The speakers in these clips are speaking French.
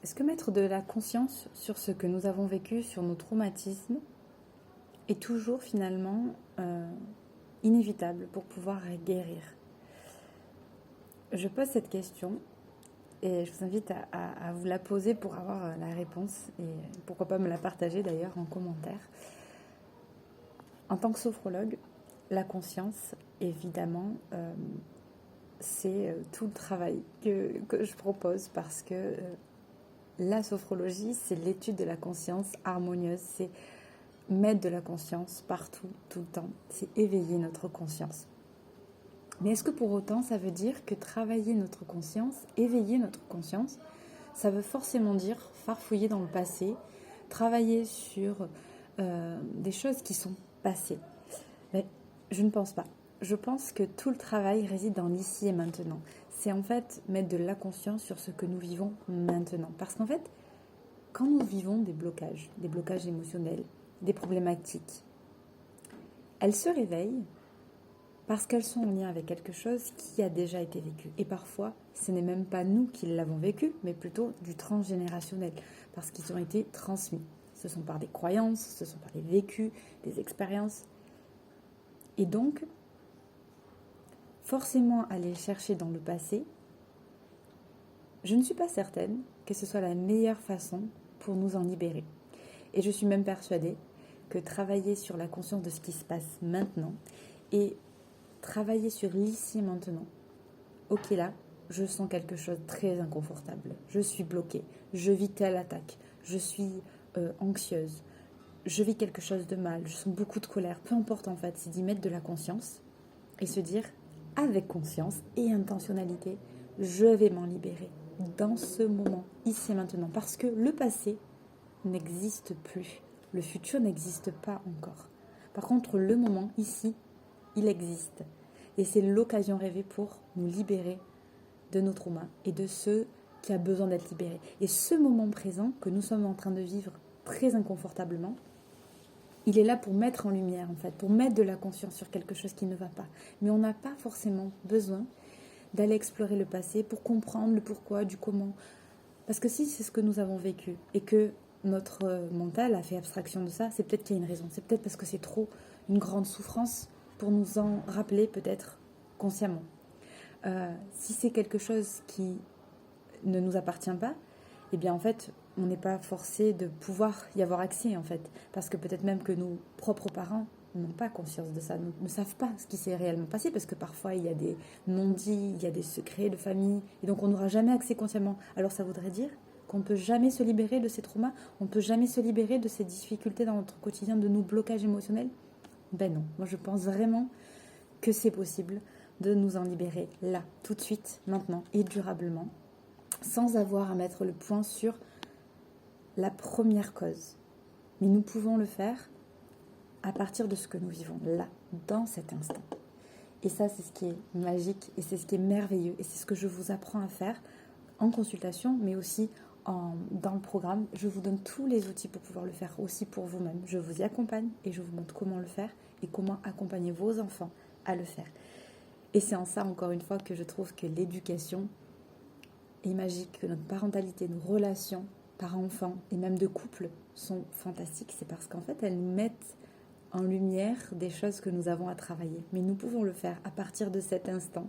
Est-ce que mettre de la conscience sur ce que nous avons vécu, sur nos traumatismes, est toujours finalement inévitable pour pouvoir guérir? Je pose cette question et je vous invite à vous la poser pour avoir la réponse et pourquoi pas me la partager d'ailleurs en commentaire. En tant que sophrologue, la conscience, évidemment, c'est tout le travail que je propose parce que la sophrologie, c'est l'étude de la conscience harmonieuse, c'est mettre de la conscience partout, tout le temps, c'est éveiller notre conscience. Mais est-ce que pour autant, ça veut dire que travailler notre conscience, éveiller notre conscience, ça veut forcément dire farfouiller dans le passé, travailler sur des choses qui sont passées? Mais je ne pense pas. Je pense que tout le travail réside dans l'ici et maintenant. C'est en fait mettre de la conscience sur ce que nous vivons maintenant. Parce qu'en fait, quand nous vivons des blocages émotionnels, des problématiques, elles se réveillent parce qu'elles sont en lien avec quelque chose qui a déjà été vécu. Et parfois, ce n'est même pas nous qui l'avons vécu, mais plutôt du transgénérationnel, parce qu'ils ont été transmis. Ce sont par des croyances, ce sont par des vécus, des expériences. Et donc, forcément aller chercher dans le passé, je ne suis pas certaine que ce soit la meilleure façon pour nous en libérer. Et je suis même persuadée que travailler sur la conscience de ce qui se passe maintenant et travailler sur l'ici et maintenant, ok là, je sens quelque chose de très inconfortable, je suis bloquée, je vis telle attaque, je suis anxieuse, je vis quelque chose de mal, je sens beaucoup de colère, peu importe en fait, c'est d'y mettre de la conscience et se dire avec conscience et intentionnalité, je vais m'en libérer dans ce moment, ici et maintenant, parce que le passé n'existe plus, le futur n'existe pas encore. Par contre, le moment, ici, il existe. Et c'est l'occasion rêvée pour nous libérer de nos traumas et de ceux qui a besoin d'être libérés. Et ce moment présent que nous sommes en train de vivre très inconfortablement, il est là pour mettre en lumière, en fait, pour mettre de la conscience sur quelque chose qui ne va pas. Mais on n'a pas forcément besoin d'aller explorer le passé pour comprendre le pourquoi, du comment. Parce que si c'est ce que nous avons vécu et que notre mental a fait abstraction de ça, c'est peut-être qu'il y a une raison. C'est peut-être parce que c'est trop une grande souffrance pour nous en rappeler peut-être consciemment. Si c'est quelque chose qui ne nous appartient pas, eh bien en fait, on n'est pas forcé de pouvoir y avoir accès en fait. Parce que peut-être même que nos propres parents n'ont pas conscience de ça, ne savent pas ce qui s'est réellement passé, parce que parfois il y a des non-dits, il y a des secrets de famille, et donc on n'aura jamais accès consciemment. Alors ça voudrait dire qu'on ne peut jamais se libérer de ces traumas, on ne peut jamais se libérer de ces difficultés dans notre quotidien, de nos blocages émotionnels? Ben non, moi je pense vraiment que c'est possible de nous en libérer là, tout de suite, maintenant et durablement, sans avoir à mettre le point sur la première cause. Mais nous pouvons le faire à partir de ce que nous vivons là, dans cet instant. Et ça, c'est ce qui est magique et c'est ce qui est merveilleux et c'est ce que je vous apprends à faire en consultation, mais aussi dans le programme. Je vous donne tous les outils pour pouvoir le faire aussi pour vous-même. Je vous y accompagne et je vous montre comment le faire et comment accompagner vos enfants à le faire. Et c'est en ça, encore une fois, que je trouve que l'éducation est magique, que notre parentalité, nos relations parents-enfants et même de couple sont fantastiques. C'est parce qu'en fait, elles nous mettent en lumière des choses que nous avons à travailler. Mais nous pouvons le faire à partir de cet instant,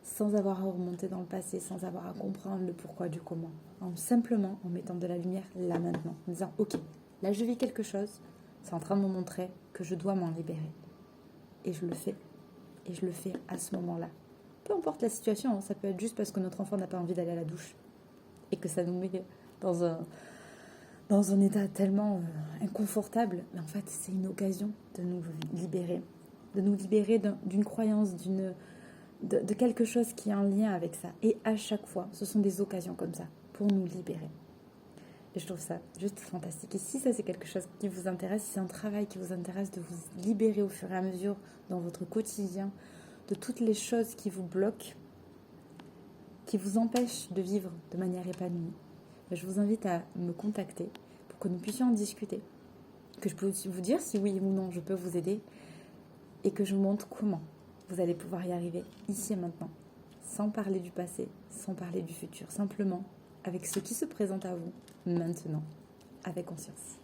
sans avoir à remonter dans le passé, sans avoir à comprendre le pourquoi du comment. Simplement en mettant de la lumière là maintenant, en disant ok, là je vis quelque chose, c'est en train de me montrer que je dois m'en libérer. Et je le fais. Et je le fais à ce moment-là. Peu importe la situation, ça peut être juste parce que notre enfant n'a pas envie d'aller à la douche et que ça nous met dans un état tellement inconfortable. Mais en fait, c'est une occasion de nous libérer d'une croyance, de quelque chose qui est en lien avec ça. Et à chaque fois, ce sont des occasions comme ça pour nous libérer. Et je trouve ça juste fantastique. Et si ça, c'est quelque chose qui vous intéresse, si c'est un travail qui vous intéresse de vous libérer au fur et à mesure dans votre quotidien, de toutes les choses qui vous bloquent, qui vous empêchent de vivre de manière épanouie, je vous invite à me contacter pour que nous puissions en discuter, que je peux vous dire si oui ou non je peux vous aider et que je vous montre comment vous allez pouvoir y arriver ici et maintenant, sans parler du passé, sans parler du futur, simplement avec ce qui se présente à vous maintenant, avec conscience.